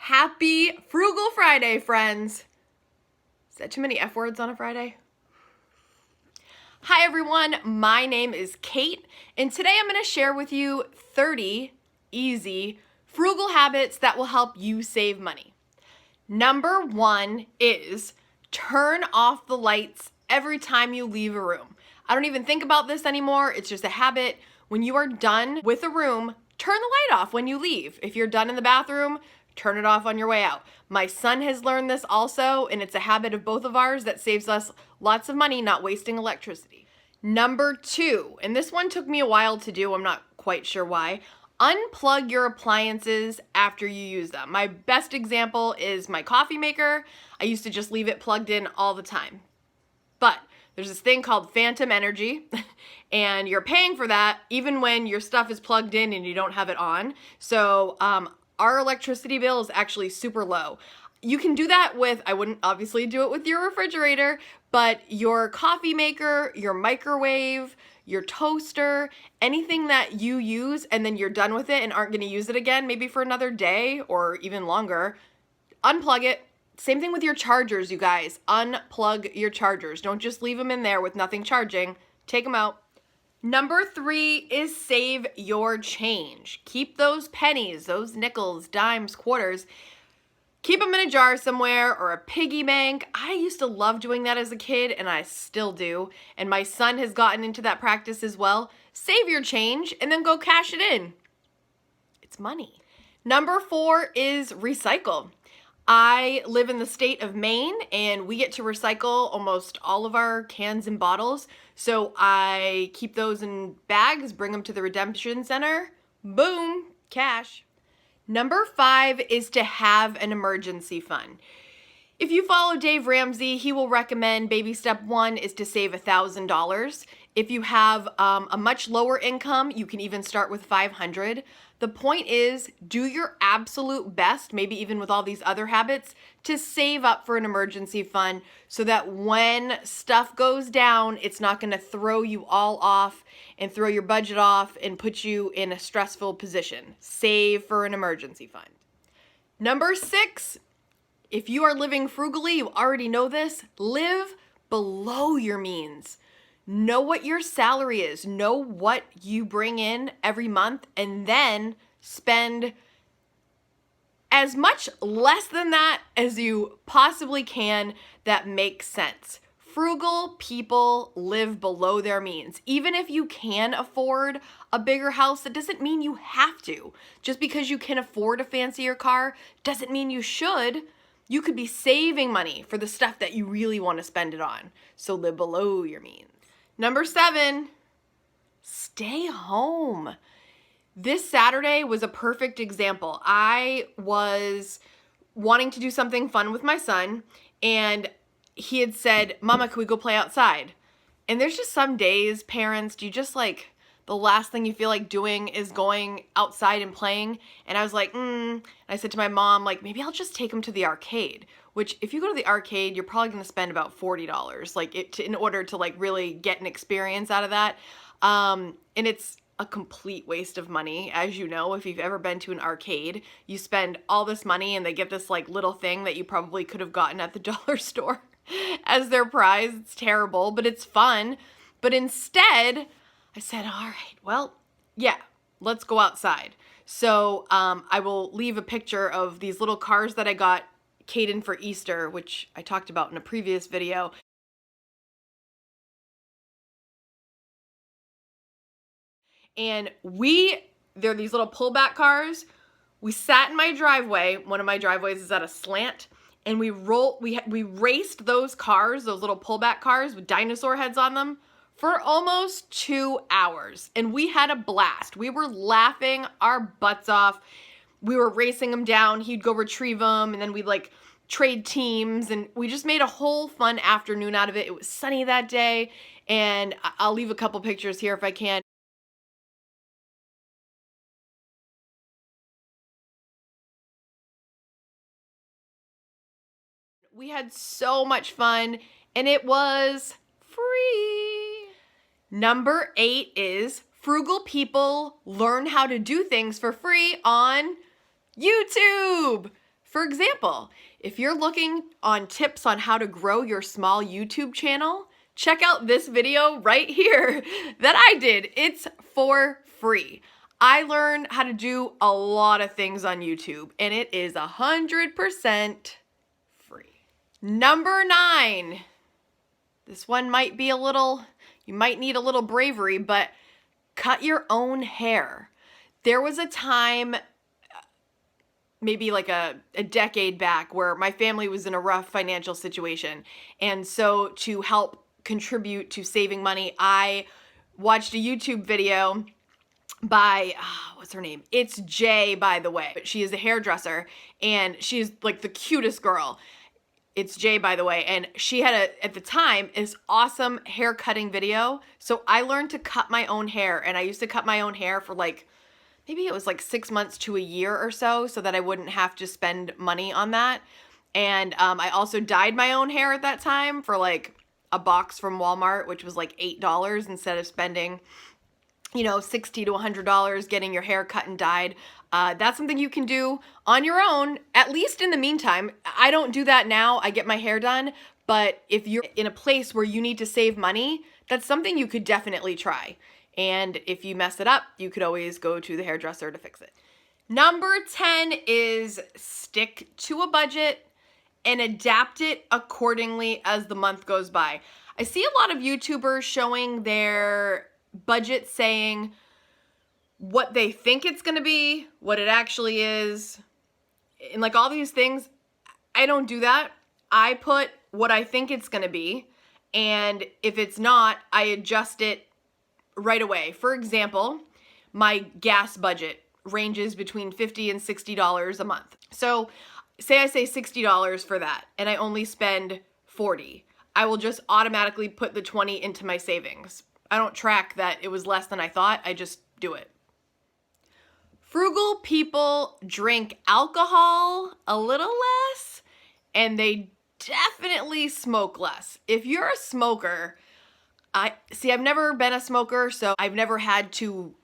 Happy Frugal Friday, friends. Is that too many F words on a Friday? Hi everyone, my name is Kate, and today I'm going to share with you 30 easy frugal habits that will help you save money. Number 1 is turn off the lights every time you leave a room. I don't even think about this anymore, it's just a habit. When you are done with a room, turn the light off when you leave. If you're done in the bathroom, turn it off on your way out. My son has learned this also, and it's a habit of both of ours that saves us lots of money not wasting electricity. Number 2, and this one took me a while to do, I'm not quite sure why. Unplug your appliances after you use them. My best example is my coffee maker. I used to just leave it plugged in all the time. But there's this thing called phantom energy, and you're paying for that even when your stuff is plugged in and you don't have it on. So our electricity bill is actually super low. You can do that with, I wouldn't obviously do it with your refrigerator, but your coffee maker, your microwave, your toaster, anything that you use and then you're done with it and aren't going to use it again, maybe for another day or even longer, unplug it. Same thing with your chargers, you guys. Unplug your chargers. Don't just leave them in there with nothing charging. Take them out. Number 3 is save your change. Keep those pennies, those nickels, dimes, quarters. Keep them in a jar somewhere or a piggy bank. I used to love doing that as a kid, and I still do. And my son has gotten into that practice as well. Save your change and then go cash it in. It's money. Number 4 is recycle. I live in the state of Maine, and we get to recycle almost all of our cans and bottles. So I keep those in bags, bring them to the redemption center. Boom, cash. Number 5 is to have an emergency fund. If you follow Dave Ramsey, he will recommend baby step 1 is to save $1,000. If you have a much lower income, you can even start with $500. The point is, do your absolute best, maybe even with all these other habits, to save up for an emergency fund so that when stuff goes down, it's not going to throw you all off and throw your budget off and put you in a stressful position. Save for an emergency fund. Number 6, if you are living frugally, you already know this, live below your means. Know what your salary is. Know what you bring in every month and then spend as much less than that as you possibly can that makes sense. Frugal people live below their means. Even if you can afford a bigger house, that doesn't mean you have to. Just because you can afford a fancier car doesn't mean you should. You could be saving money for the stuff that you really want to spend it on. So live below your means. Number 7, stay home. This Saturday was a perfect example. I was wanting to do something fun with my son, and he had said, "Mama, can we go play outside?" And there's just some days, parents, do you just like, the last thing you feel like doing is going outside and playing? And I was like, And I said to my mom, like, maybe I'll just take him to the arcade. Which, if you go to the arcade, you're probably going to spend about $40, like, in order to, like, really get an experience out of that. And it's a complete waste of money, as you know. If you've ever been to an arcade, you spend all this money and they get this, like, little thing that you probably could have gotten at the dollar store as their prize. It's terrible, but it's fun. But instead, I said, all right, well, yeah, let's go outside. So I will leave a picture of these little cars that I got Kaden for Easter, which I talked about in a previous video. And they're these little pullback cars. We sat in my driveway. One of my driveways is at a slant. And we raced those cars, those little pullback cars with dinosaur heads on them, for almost 2 hours. And we had a blast. We were laughing our butts off. We were racing them down. He'd go retrieve them, and then we'd like trade teams, and we just made a whole fun afternoon out of it. It was sunny that day, and I'll leave a couple pictures here if I can. We had so much fun, and it was free. Number 8 is frugal people learn how to do things for free on YouTube. For example, if you're looking on tips on how to grow your small YouTube channel, check out this video right here that I did. It's for free. I learned how to do a lot of things on YouTube, and it is 100% free. Number 9. This one might be you might need a little bravery, but cut your own hair. There was a time, maybe like a decade back, where my family was in a rough financial situation. And so to help contribute to saving money, I watched a YouTube video by, what's her name? It's Jay, by the way. She is a hairdresser, and she's like the cutest girl. It's Jay, by the way, and she had at the time, this awesome hair cutting video. So I learned to cut my own hair, and I used to cut my own hair for maybe it was 6 months to a year or so that I wouldn't have to spend money on that. And I also dyed my own hair at that time for a box from Walmart, which was $8 instead of spending, $60 to $100 getting your hair cut and dyed. That's something you can do on your own, at least in the meantime. I don't do that now. I get my hair done. But if you're in a place where you need to save money, that's something you could definitely try. And if you mess it up, you could always go to the hairdresser to fix it. Number 10 is stick to a budget and adapt it accordingly as the month goes by. I see a lot of YouTubers showing their budget, saying what they think it's going to be, what it actually is, and all these things. I don't do that. I put what I think it's going to be, and if it's not, I adjust it right away. For example, my gas budget ranges between $50 and $60 a month. So say I say $60 for that, and I only spend $40. I will just automatically put the $20 into my savings. I don't track that it was less than I thought. I just do it. Frugal people drink alcohol a little less, and they definitely smoke less. If you're a smoker, I've never been a smoker, so I've never had to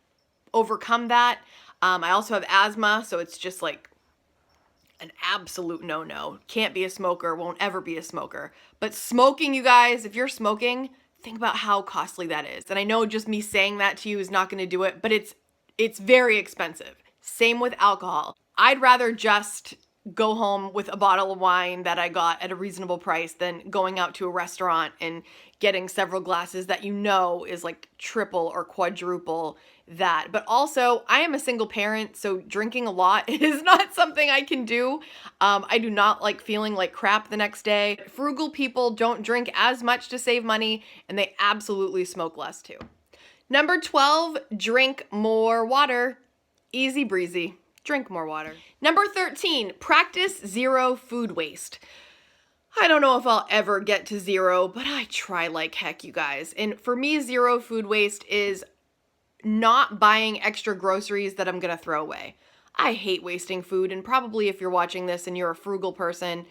overcome that. I also have asthma, so it's just an absolute no-no. Can't be a smoker, won't ever be a smoker. But smoking, you guys, if you're smoking, think about how costly that is. And I know just me saying that to you is not going to do it, but it's very expensive. Same with alcohol. I'd rather just go home with a bottle of wine that I got at a reasonable price than going out to a restaurant and getting several glasses that is triple or quadruple that. But also, I am a single parent, so drinking a lot is not something I can do. I do not like feeling like crap the next day. Frugal people don't drink as much to save money, and they absolutely smoke less too. Number 12, drink more water. Easy breezy. Drink more water. Number 13, practice zero food waste. I don't know if I'll ever get to zero, but I try like heck, you guys. And for me, zero food waste is not buying extra groceries that I'm gonna throw away. I hate wasting food, and probably if you're watching this and you're a frugal person,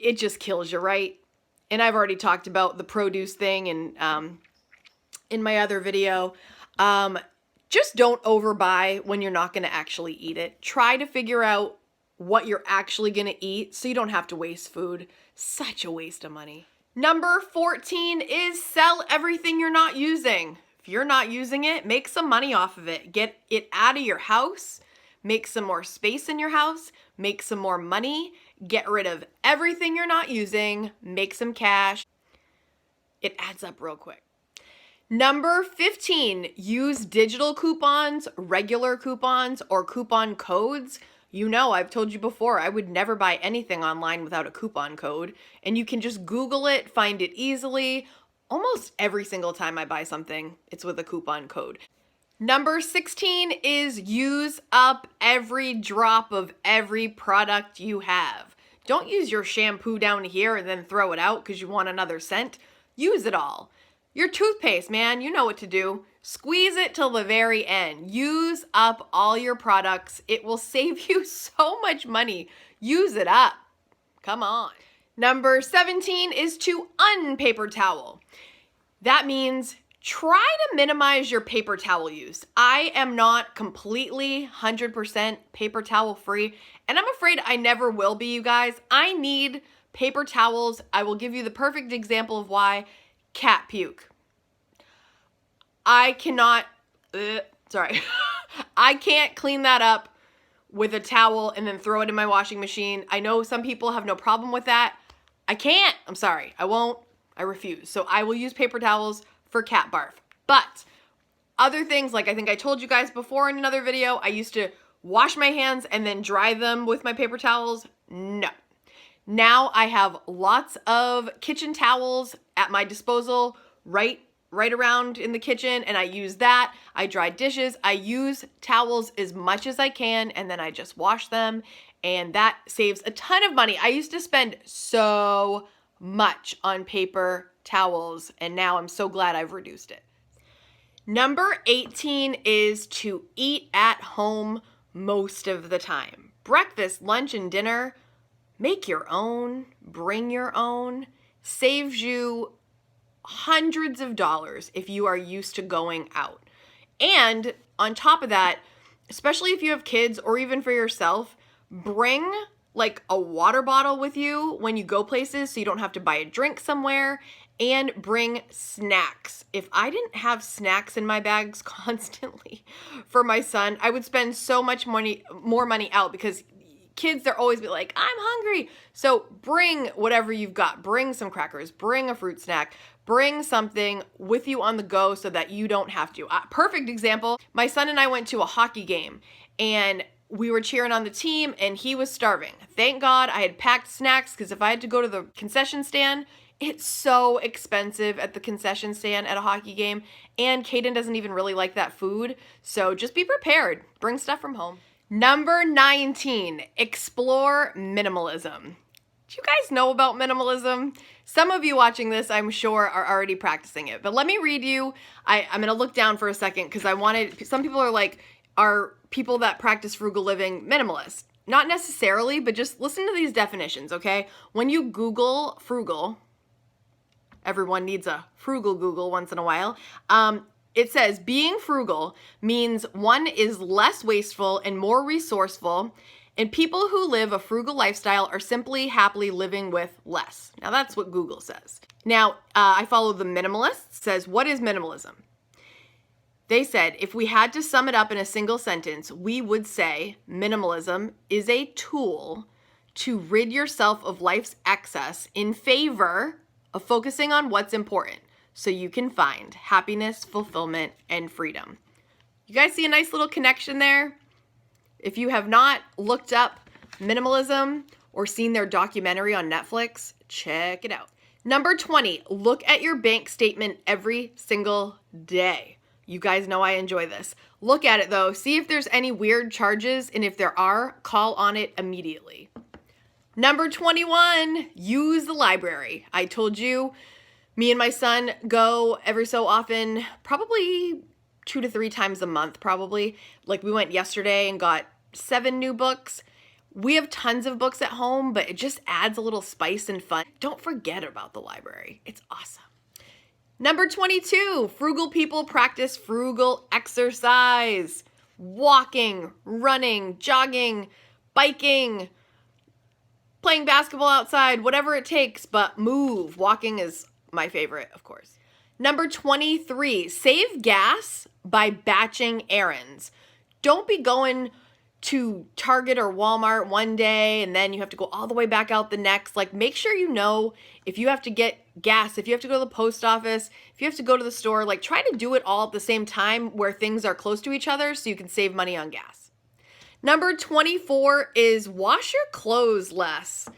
it just kills you, right? And I've already talked about the produce thing and in my other video. Just don't overbuy when you're not going to actually eat it. Try to figure out what you're actually going to eat so you don't have to waste food. Such a waste of money. Number 14 is sell everything you're not using. If you're not using it, make some money off of it. Get it out of your house. Make some more space in your house. Make some more money. Get rid of everything you're not using. Make some cash. It adds up real quick. Number 15, use digital coupons, regular coupons, or coupon codes. I've told you before, I would never buy anything online without a coupon code. And you can just Google it, find it easily. Almost every single time I buy something, it's with a coupon code. Number 16 is use up every drop of every product you have. Don't use your shampoo down here and then throw it out because you want another scent. Use it all. Your toothpaste, man, you know what to do. Squeeze it till the very end. Use up all your products. It will save you so much money. Use it up. Come on. Number 17 is to unpaper towel. That means try to minimize your paper towel use. I am not completely 100% paper towel free, And I'm afraid I never will be, you guys. I need paper towels. I will give you the perfect example of why. Cat puke. I cannot, I can't clean that up with a towel and then throw it in my washing machine. I know some people have no problem with that. I can't. I'm sorry. I won't. I refuse. So I will use paper towels for cat barf. But other things, like I think I told you guys before in another video, I used to wash my hands and then dry them with my paper towels. No. Now I have lots of kitchen towels at my disposal right around in the kitchen, and I use that. I dry dishes. I use towels as much as I can, and then I just wash them, and that saves a ton of money. I used to spend so much on paper towels, and now I'm so glad I've reduced it. Number 18 is to eat at home most of the time. Breakfast, lunch, and dinner, make your own, bring your own, saves you hundreds of dollars if you are used to going out. And on top of that, especially if you have kids or even for yourself, bring like a water bottle with you when you go places so you don't have to buy a drink somewhere, and bring snacks. If I didn't have snacks in my bags constantly for my son, I would spend so much more money out, because kids, they're always be like, I'm hungry. So bring whatever you've got. Bring some crackers, bring a fruit snack, bring something with you on the go so that you don't have to. Perfect example, my son and I went to a hockey game and we were cheering on the team and he was starving. Thank God I had packed snacks, because if I had to go to the concession stand, it's so expensive at the concession stand at a hockey game, and Kaden doesn't even really like that food, so just be prepared. Bring stuff from home. Number 19, explore minimalism. Do you guys know about minimalism? Some of you watching this, I'm sure, are already practicing it, but let me read you. I'm gonna look down for a second because some people are like, are people that practice frugal living minimalist? Not necessarily, but just listen to these definitions, okay? When you Google frugal, everyone needs a frugal Google once in a while. It says being frugal means one is less wasteful and more resourceful, and people who live a frugal lifestyle are simply happily living with less. Now that's what Google says. Now, I follow the minimalist. Says, what is minimalism? They said, if we had to sum it up in a single sentence, we would say minimalism is a tool to rid yourself of life's excess in favor of focusing on what's important so you can find happiness, fulfillment, and freedom. You guys see a nice little connection there? If you have not looked up minimalism or seen their documentary on Netflix, check it out. Number 20, look at your bank statement every single day. You guys know I enjoy this. Look at it though, see if there's any weird charges, and if there are, call on it immediately. Number 21, use the library. I told you, me and my son go every so often, probably 2 to 3 times a month, probably. Like we went yesterday and got 7 new books. We have tons of books at home, but it just adds a little spice and fun. Don't forget about the library. It's awesome. Number 22, frugal people practice frugal exercise. Walking, running, jogging, biking, playing basketball outside, whatever it takes, but move. Walking is my favorite, of course. Number 23, save gas by batching errands. Don't be going to Target or Walmart one day and then you have to go all the way back out the next. Like, make sure you know if you have to get gas, if you have to go to the post office, if you have to go to the store, like try to do it all at the same time where things are close to each other so you can save money on gas. Number 24 is wash your clothes less.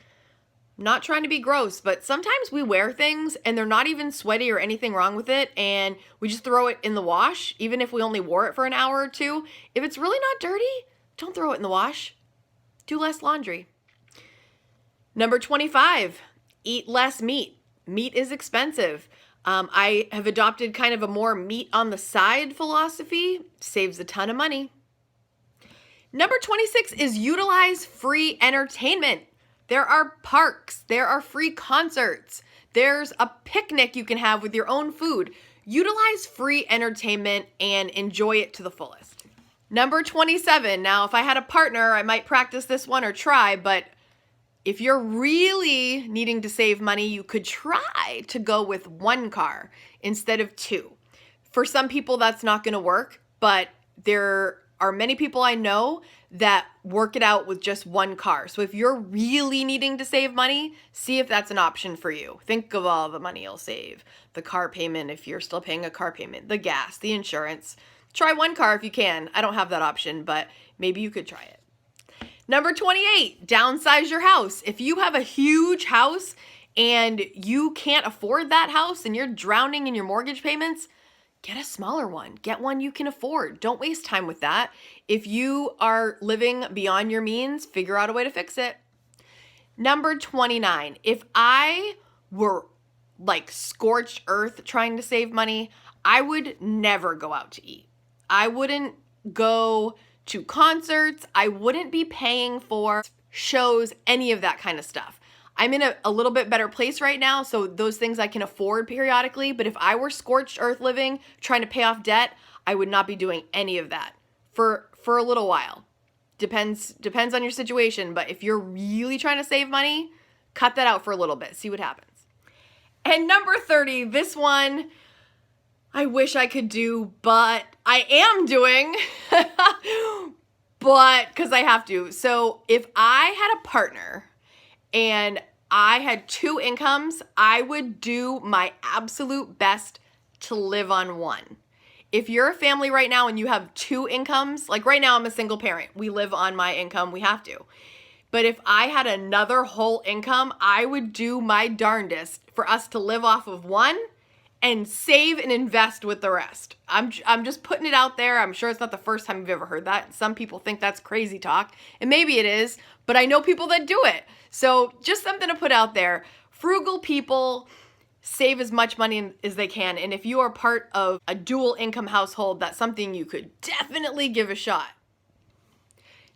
Not trying to be gross, but sometimes we wear things and they're not even sweaty or anything wrong with it, and we just throw it in the wash, even if we only wore it for an hour or two. If it's really not dirty, don't throw it in the wash. Do less laundry. Number 25, eat less meat. Meat is expensive. I have adopted kind of a more meat on the side philosophy. Saves a ton of money. Number 26 is utilize free entertainment. There are parks, there are free concerts, there's a picnic you can have with your own food. Utilize free entertainment and enjoy it to the fullest. Number 27. Now, if I had a partner, I might practice this one or try, but if you're really needing to save money, you could try to go with one car instead of two. For some people, that's not going to work, but there are many people I know that work it out with just one car. So if you're really needing to save money, see if that's an option for you. Think of all the money you'll save. The car payment, if you're still paying a car payment, the gas, the insurance. Try one car if you can. I don't have that option, but maybe you could try it. Number 28, downsize your house. If you have a huge house and you can't afford that house and you're drowning in your mortgage payments, get a smaller one. Get one you can afford. Don't waste time with that. If you are living beyond your means, figure out a way to fix it. Number 29, if I were like scorched earth trying to save money, I would never go out to eat. I wouldn't go to concerts. I wouldn't be paying for shows, any of that kind of stuff. I'm in a little bit better place right now, so those things I can afford periodically, but if I were scorched earth living, trying to pay off debt, I would not be doing any of that for a little while. Depends on your situation, but if you're really trying to save money, cut that out for a little bit, see what happens. And number 30, this one I wish I could do, but I am doing, but because I have to. So if I had a partner and I had two incomes, I would do my absolute best to live on one. If you're a family right now and you have two incomes, like right now I'm a single parent, we live on my income, we have to. But if I had another whole income, I would do my darndest for us to live off of one and save and invest with the rest. I'm just putting it out there. I'm sure it's not the first time you've ever heard that. Some people think that's crazy talk, and maybe it is, but I know people that do it. So just something to put out there. Frugal people save as much money as they can, and if you are part of a dual income household, that's something you could definitely give a shot.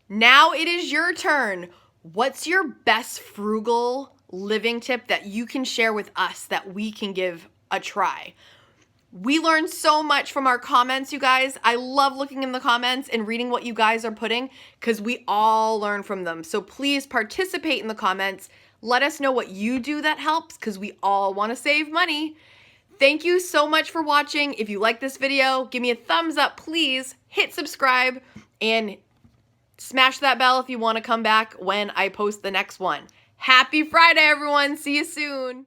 Now it is your turn. What's your best frugal living tip that you can share with us that we can give a try? We learned so much from our comments, you guys. I love looking in the comments and reading what you guys are putting because we all learn from them. So please participate in the comments. Let us know what you do that helps because we all want to save money. Thank you so much for watching. If you like this video, give me a thumbs up, please. Hit subscribe and smash that bell if you want to come back when I post the next one. Happy Friday, everyone. See you soon.